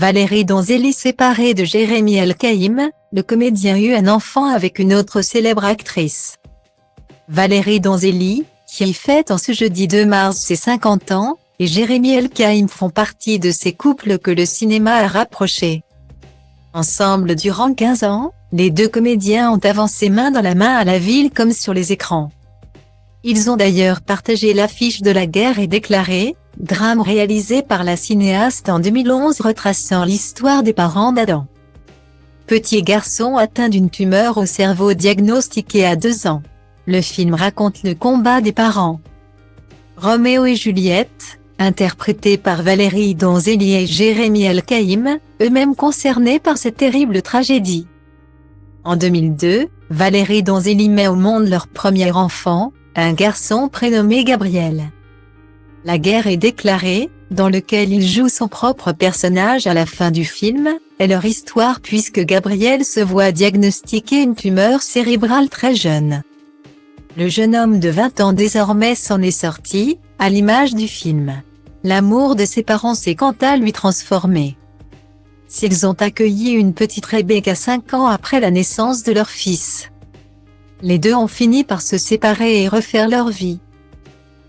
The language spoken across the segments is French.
Valérie Donzelli, séparée de Jérémy El-Kaïm, le comédien eut un enfant avec une autre célèbre actrice. Valérie Donzelli, qui fête en ce jeudi 2 mars ses 50 ans, et Jérémy El-Kaïm font partie de ces couples que le cinéma a rapprochés. Ensemble durant 15 ans, les deux comédiens ont avancé main dans la main à la ville comme sur les écrans. Ils ont d'ailleurs partagé l'affiche de La guerre est déclarée, drame réalisé par la cinéaste en 2011 retraçant l'histoire des parents d'Adam. Petit garçon atteint d'une tumeur au cerveau diagnostiqué à 2 ans. Le film raconte le combat des parents. Roméo et Juliette, interprétés par Valérie Donzelli et Jérémy El-Kaïm, eux-mêmes concernés par cette terrible tragédie. En 2002, Valérie Donzelli met au monde leur premier enfant, un garçon prénommé Gabriel. La guerre est déclarée, dans lequel il joue son propre personnage à la fin du film, est leur histoire puisque Gabriel se voit diagnostiquer une tumeur cérébrale très jeune. Le jeune homme de 20 ans désormais s'en est sorti, à l'image du film. L'amour de ses parents s'est quant à lui transformé. S'ils ont accueilli une petite Rebecca 5 ans après la naissance de leur fils. Les deux ont fini par se séparer et refaire leur vie.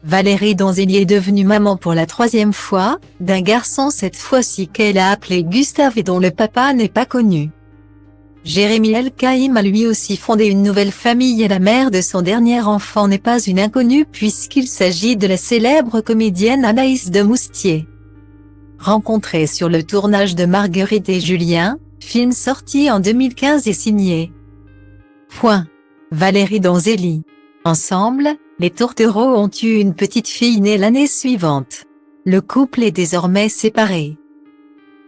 Valérie Donzelli est devenue maman pour la 3e fois, d'un garçon cette fois-ci qu'elle a appelé Gustave et dont le papa n'est pas connu. Jérémy El-Kaïm a lui aussi fondé une nouvelle famille et la mère de son dernier enfant n'est pas une inconnue puisqu'il s'agit de la célèbre comédienne Anaïs de Moustier. Rencontrée sur le tournage de Marguerite et Julien, film sorti en 2015 et signé Valérie Donzelli. Ensemble, les tourtereaux ont eu une petite fille née l'année suivante. Le couple est désormais séparé.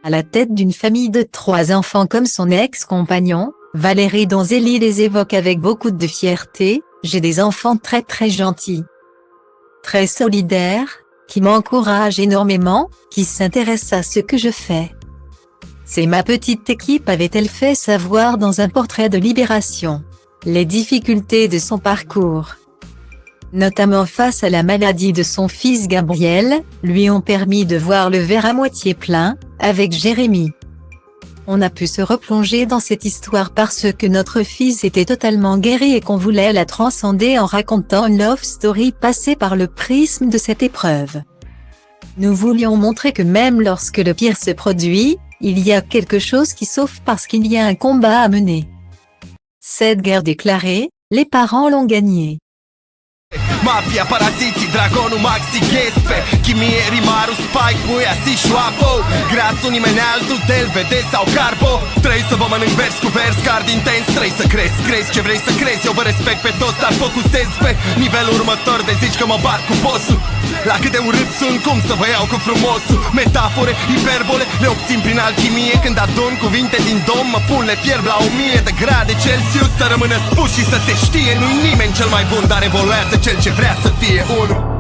À la tête d'une famille de 3 enfants comme son ex-compagnon, Valérie Donzelli les évoque avec beaucoup de fierté, « J'ai des enfants très gentils, très solidaires, qui m'encouragent énormément, qui s'intéressent à ce que je fais. C'est ma petite équipe » avait-elle fait savoir dans un portrait de Libération. Les difficultés de son parcours, notamment face à la maladie de son fils Gabriel, lui ont permis de voir le verre à moitié plein, avec Jérémy. On a pu se replonger dans cette histoire parce que notre fils était totalement guéri et qu'on voulait la transcender en racontant une love story passée par le prisme de cette épreuve. Nous voulions montrer que même lorsque le pire se produit, il y a quelque chose qui sauve parce qu'il y a un combat à mener. Cette guerre déclarée, les parents l'ont gagnée. Mafia, paraziții, dragonul Maxi Ghespe Chimierii, Maru, Spike, Buia, Sișoapo Grasul, nimeni altul, Del, Vede sau Carbo Trei să vă mănânc vers cu vers, card intens Trei să crezi ce vrei să crezi Eu vă respect pe toți, dar focusez pe nivelul următor De zici că mă bat cu bossul La cât de urât sunt, cum să vă iau cu frumosul Metafore, hiperbole, le obțin prin alchimie Când adun cuvinte din dom, mă pun, le fierb la 1000 de grade Celsius Să rămână spus și să se știe Nu-i nimeni cel mai bun, dar evoluează cel ce vrea să fie unul